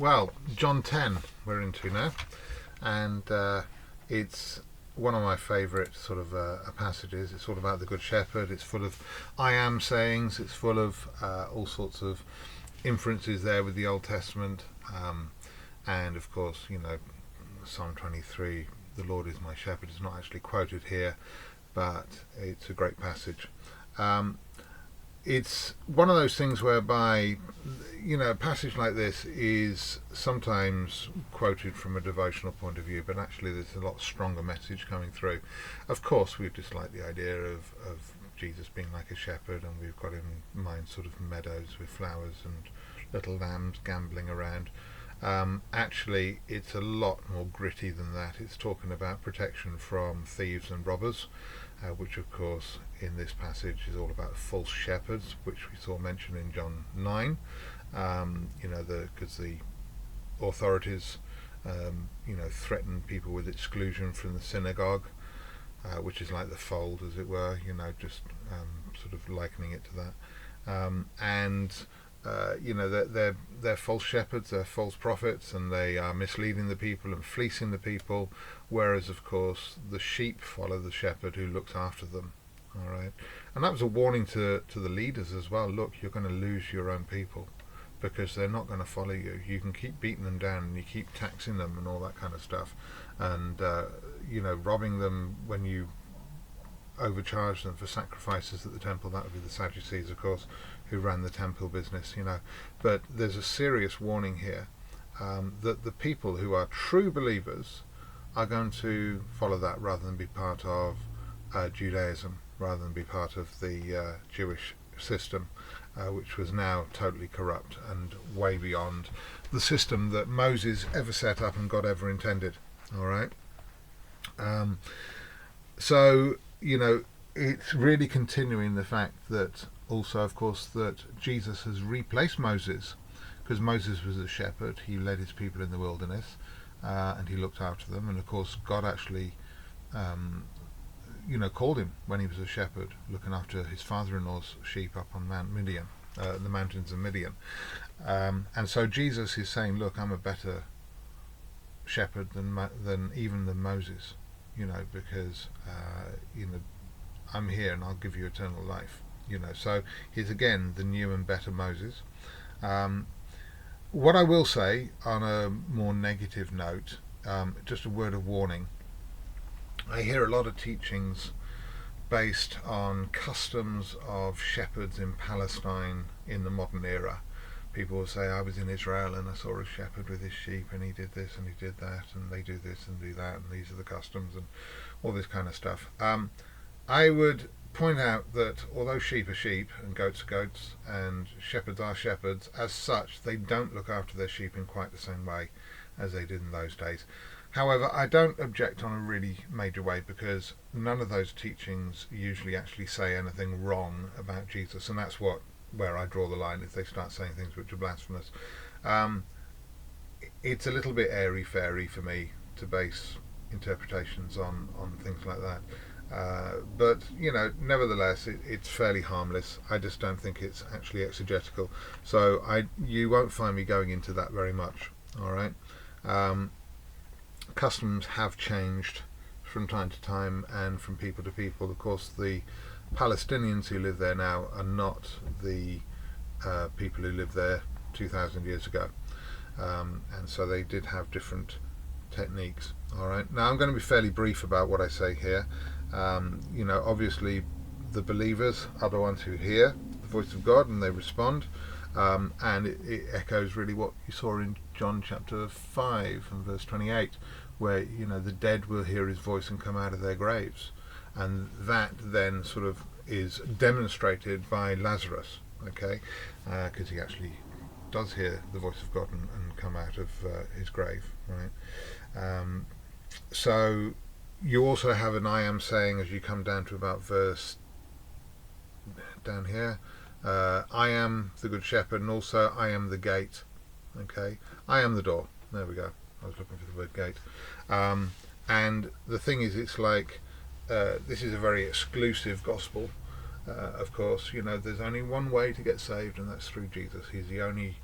Well, John 10 we're into now, and it's one of my favourite sort of passages. It's all about the Good Shepherd. It's full of I am sayings. It's full of all sorts of inferences there with the Old Testament, and of course, Psalm 23, the Lord is my shepherd, is not actually quoted here, but it's a great passage. It's one of those things whereby, a passage like this is sometimes quoted from a devotional point of view, but actually there's a lot stronger message coming through. Of course, we just like the idea of Jesus being like a shepherd, and we've got in mind sort of meadows with flowers and little lambs gambling around. Actually, it's a lot more gritty than that. It's talking about protection from thieves and robbers, which of course in this passage is all about false shepherds, which we saw mentioned in John 9. Because the authorities, threaten people with exclusion from the synagogue, which is like the fold, as it were. Just sort of likening it to that. They're false shepherds, they're false prophets, and they are misleading the people and fleecing the people, whereas of course the sheep follow the shepherd who looks after them. All right, and that was a warning to the leaders as well. Look, you're going to lose your own people because they're not going to follow you. You can keep beating them down and you keep taxing them and all that kind of stuff, and robbing them when you overcharge them for sacrifices at the temple. That would be the Sadducees, of course, who ran the temple business. But there's a serious warning here, that the people who are true believers are going to follow that rather than be part of Judaism, rather than be part of the Jewish system, which was now totally corrupt and way beyond the system that Moses ever set up and God ever intended. All right. So it's really continuing the fact that also, of course, that Jesus has replaced Moses, because Moses was a shepherd. He led his people in the wilderness, and he looked after them. And of course, God actually, called him when he was a shepherd, looking after his father-in-law's sheep up on Mount Midian, the mountains of Midian. And so Jesus is saying, look, I'm a better shepherd than even Moses, because I'm here and I'll give you eternal life. So he's again the new and better Moses. What I will say on a more negative note, just a word of warning. I hear a lot of teachings based on customs of shepherds in Palestine in the modern era. People will say, I was in Israel and I saw a shepherd with his sheep and he did this and he did that and they do this and do that and these are the customs and all this kind of stuff. I would point out that although sheep are sheep and goats are goats and shepherds are shepherds, as such they don't look after their sheep in quite the same way as they did in those days. However, I don't object on a really major way, because none of those teachings usually actually say anything wrong about Jesus, and that's where I draw the line, if they start saying things which are blasphemous. It's a little bit airy-fairy for me to base interpretations on things like that. But nevertheless, it's fairly harmless. I just don't think it's actually exegetical, so you won't find me going into that very much. All right. Customs have changed from time to time and from people to people. Of course, the Palestinians who live there now are not the people who lived there 2,000 years ago, and so they did have different techniques. All right. Now I'm going to be fairly brief about what I say here. Obviously the believers are the ones who hear the voice of God and they respond, and it echoes really what you saw in John chapter 5 and verse 28, where the dead will hear his voice and come out of their graves, and that then sort of is demonstrated by Lazarus, okay, because he actually does hear the voice of God and come out of his grave, right? So you also have an I am saying as you come down to about verse down here. I am the good shepherd, and also I am the gate. Okay, I am the door. There we go. I was looking for the word gate. And the thing is, it's like this is a very exclusive gospel. Of course, there's only one way to get saved, and that's through Jesus. He's the only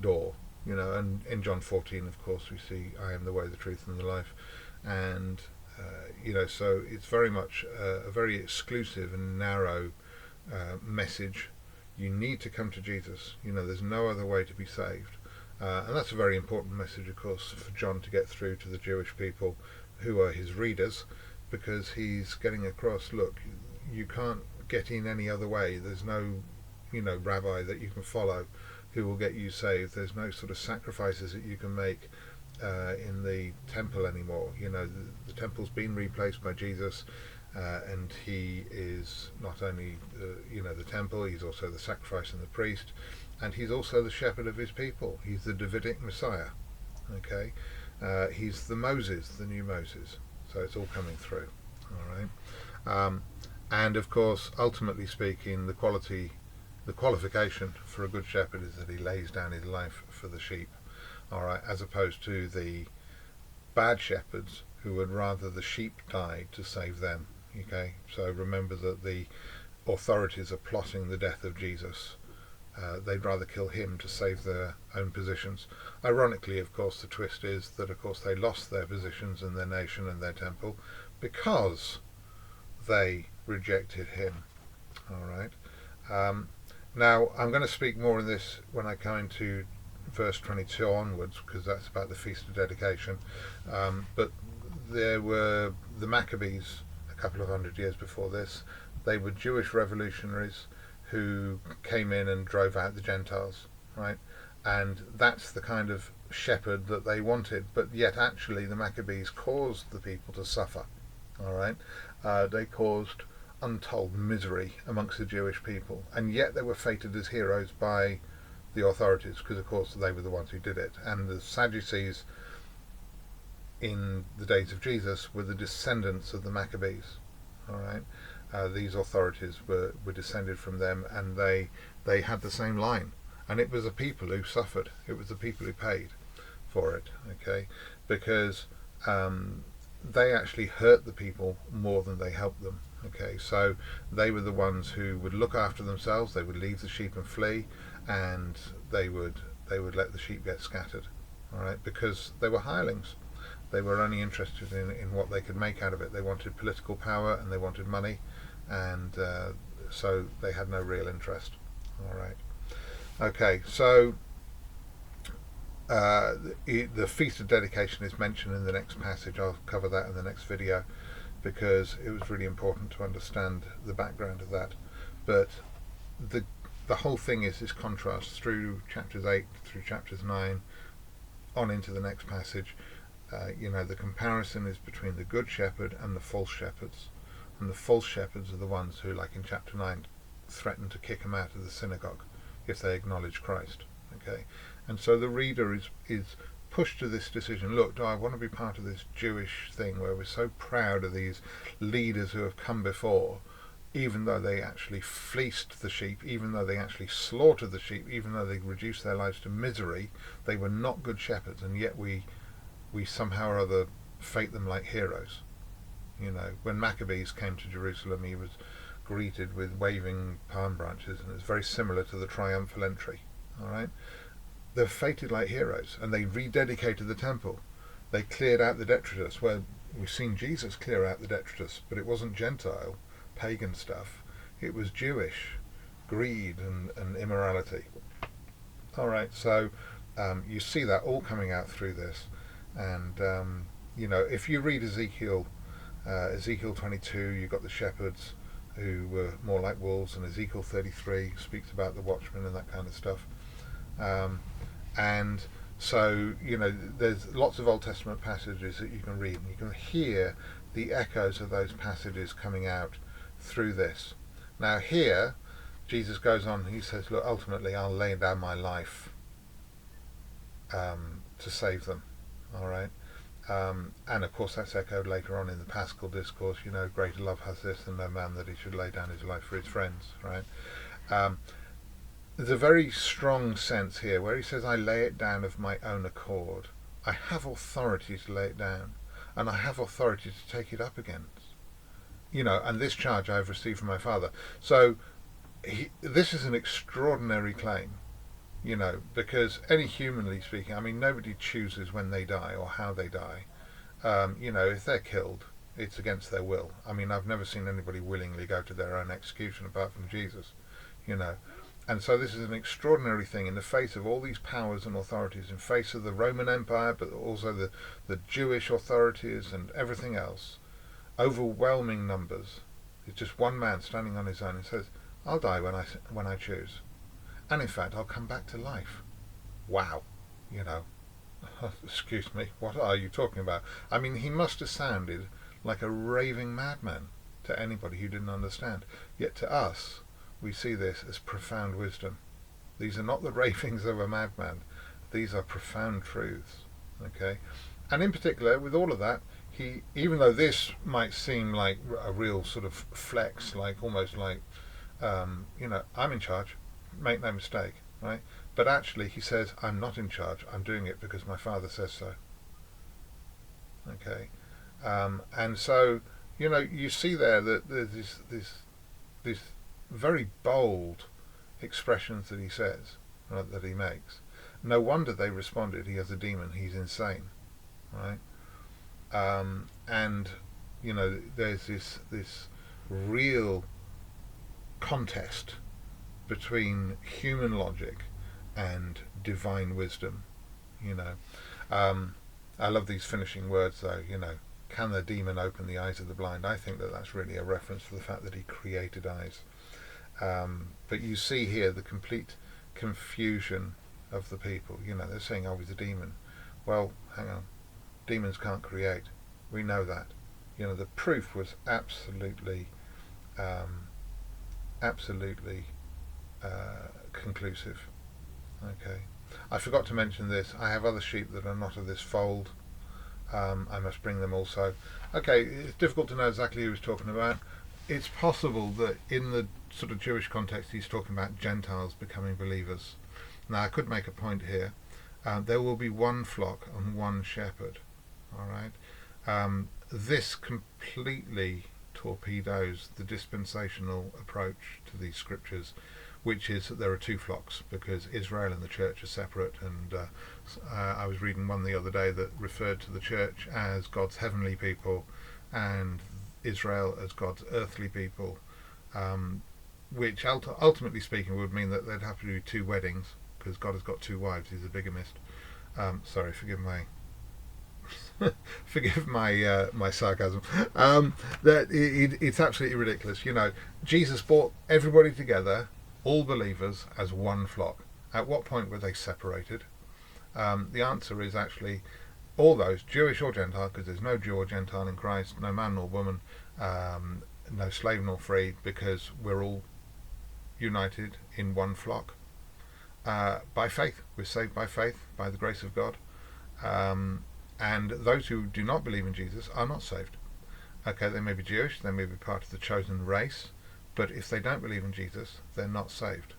door And in John 14, of course, we see, I am the way, the truth, and the life. And, so it's very much a very exclusive and narrow message. You need to come to Jesus. There's no other way to be saved. And that's a very important message, of course, for John to get through to the Jewish people who are his readers, because he's getting across, look, you can't get in any other way. There's no, rabbi that you can follow who will get you saved. There's no sort of sacrifices that you can make in the temple anymore. The temple's been replaced by Jesus, and he is not only the temple, he's also the sacrifice and the priest, and he's also the shepherd of his people. He's the Davidic Messiah. Okay, he's the Moses, the new Moses. So it's all coming through. All right, and of course, ultimately speaking, the qualification for a good shepherd is that he lays down his life for the sheep. All right, as opposed to the bad shepherds who would rather the sheep die to save them. Okay, so remember that the authorities are plotting the death of Jesus. They'd rather kill him to save their own positions. Ironically, of course, the twist is that, of course, they lost their positions in their nation and their temple because they rejected him. All right. Now, I'm going to speak more on this when I come into verse 22 onwards, because that's about the Feast of Dedication. But there were the Maccabees a couple of hundred years before this. They were Jewish revolutionaries who came in and drove out the Gentiles, right? And that's the kind of shepherd that they wanted. But yet, actually, the Maccabees caused the people to suffer, all right? They caused untold misery amongst the Jewish people, and yet they were feted as heroes by the authorities, because of course they were the ones who did it. And the Sadducees in the days of Jesus were the descendants of the Maccabees. All right, these authorities were descended from them, and they had the same line, and it was the people who suffered. It was the people who paid for it. Okay, because they actually hurt the people more than they helped them. Okay, so they were the ones who would look after themselves. They would leave the sheep and flee, and they would let the sheep get scattered. All right, because they were hirelings. They were only interested in what they could make out of it. They wanted political power and they wanted money, and so they had no real interest. All right. Okay, so the Feast of Dedication is mentioned in the next passage. I'll cover that in the next video, because it was really important to understand the background of that. But the whole thing is this contrast through chapters 8 through chapters 9 on into the next passage. The comparison is between the good shepherd and the false shepherds. And the false shepherds are the ones who, like in chapter 9, threaten to kick them out of the synagogue if they acknowledge Christ. Okay, and so the reader is pushed to this decision. Look, do I want to be part of this Jewish thing where we're so proud of these leaders who have come before, even though they actually fleeced the sheep, even though they actually slaughtered the sheep, even though they reduced their lives to misery? They were not good shepherds, and yet we somehow or other fate them like heroes. When Maccabees came to Jerusalem, he was greeted with waving palm branches, and it's very similar to the triumphal entry. All right, they're fated like heroes, and they rededicated the temple. They cleared out the detritus. Well, we've seen Jesus clear out the detritus, but it wasn't Gentile, pagan stuff. It was Jewish greed and immorality. All right, so you see that all coming out through this. And if you read Ezekiel 22, you've got the shepherds who were more like wolves, and Ezekiel 33 speaks about the watchmen and that kind of stuff. And so there's lots of Old Testament passages that you can read, and you can hear the echoes of those passages coming out through this. Now here Jesus goes on, he says, look, ultimately I'll lay down my life to save them. All right, and of course that's echoed later on in the Paschal discourse. Greater love has this than no man, that he should lay down his life for his friends. Right. There's a very strong sense here where he says, I lay it down of my own accord. I have authority to lay it down, and I have authority to take it up again. And this charge I have received from my Father. So this is an extraordinary claim. you know, because any humanly speaking, I mean, nobody chooses when they die or how they die. You know, if they're killed, it's against their will. I mean, I've never seen anybody willingly go to their own execution apart from Jesus, you know. And so this is an extraordinary thing in the face of all these powers and authorities, in face of the Roman Empire, but also the Jewish authorities and everything else, overwhelming numbers. It's just one man standing on his own and says, I'll die when I choose. And in fact, I'll come back to life. Wow. You know, excuse me, what are you talking about? I mean, he must have sounded like a raving madman to anybody who didn't understand. Yet to us, we see this as profound wisdom. These are not the ravings of a madman. These are profound truths. Okay? And in particular, with all of that, he, even though this might seem like a real sort of flex, like almost like, you know, I'm in charge, make no mistake, right? But actually, he says, I'm not in charge. I'm doing it because my Father says so. Okay? And so, you know, you see there that there's this very bold expressions that he says, right, that he makes. No wonder they responded, he has a demon, he's insane, right? And, you know, there's this real contest between human logic and divine wisdom, you know. I love these finishing words though, you know, can the demon open the eyes of the blind? I think that that's really a reference to the fact that he created eyes. But you see here the complete confusion of the people. You know, they're saying, oh, he's a demon. Well, hang on. Demons can't create. We know that. You know, the proof was absolutely conclusive. Okay. I forgot to mention this. I have other sheep that are not of this fold. I must bring them also. Okay, it's difficult to know exactly who he's talking about. It's possible that in the sort of Jewish context he's talking about Gentiles becoming believers. Now I could make a point here. There will be one flock and one shepherd. Alright? This completely torpedoes the dispensational approach to these scriptures, which is that there are two flocks, because Israel and the church are separate. And I was reading one the other day that referred to the church as God's heavenly people and Israel as God's earthly people, which ultimately speaking would mean that they'd have to do two weddings, because God has got two wives. He's a bigamist. Sorry, forgive my forgive my sarcasm. It's absolutely ridiculous. You know, Jesus brought everybody together, all believers, as one flock. At what point were they separated? The answer is actually all those, Jewish or Gentile, because there's no Jew or Gentile in Christ, no man nor woman, no slave nor free, because we're all united in one flock by faith. We're saved by faith, by the grace of God. And those who do not believe in Jesus are not saved. Okay, they may be Jewish, they may be part of the chosen race, but if they don't believe in Jesus, they're not saved.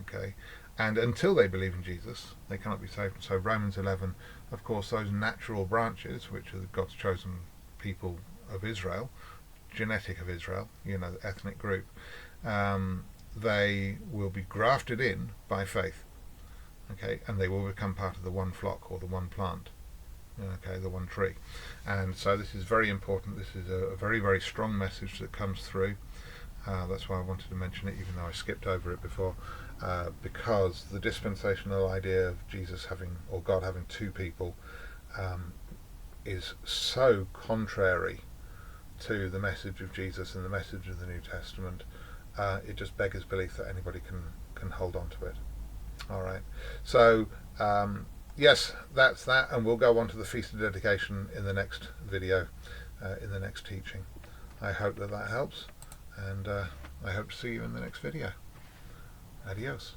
Okay, and until they believe in Jesus, they cannot be saved. So Romans 11, of course, those natural branches, which are God's chosen people of Israel, genetic of Israel, you know, the ethnic group, they will be grafted in by faith. Okay, and they will become part of the one flock or the one plant. Okay, the one tree. And so this is very important. This is a very, very strong message that comes through. That's why I wanted to mention it, even though I skipped over it before, because the dispensational idea of Jesus having, or God having two people, is so contrary to the message of Jesus and the message of the New Testament. It just beggars belief that anybody can hold on to it. All right. So yes, that's that, and we'll go on to the Feast of Dedication in the next video, in the next teaching. I hope that helps, and I hope to see you in the next video. Adios.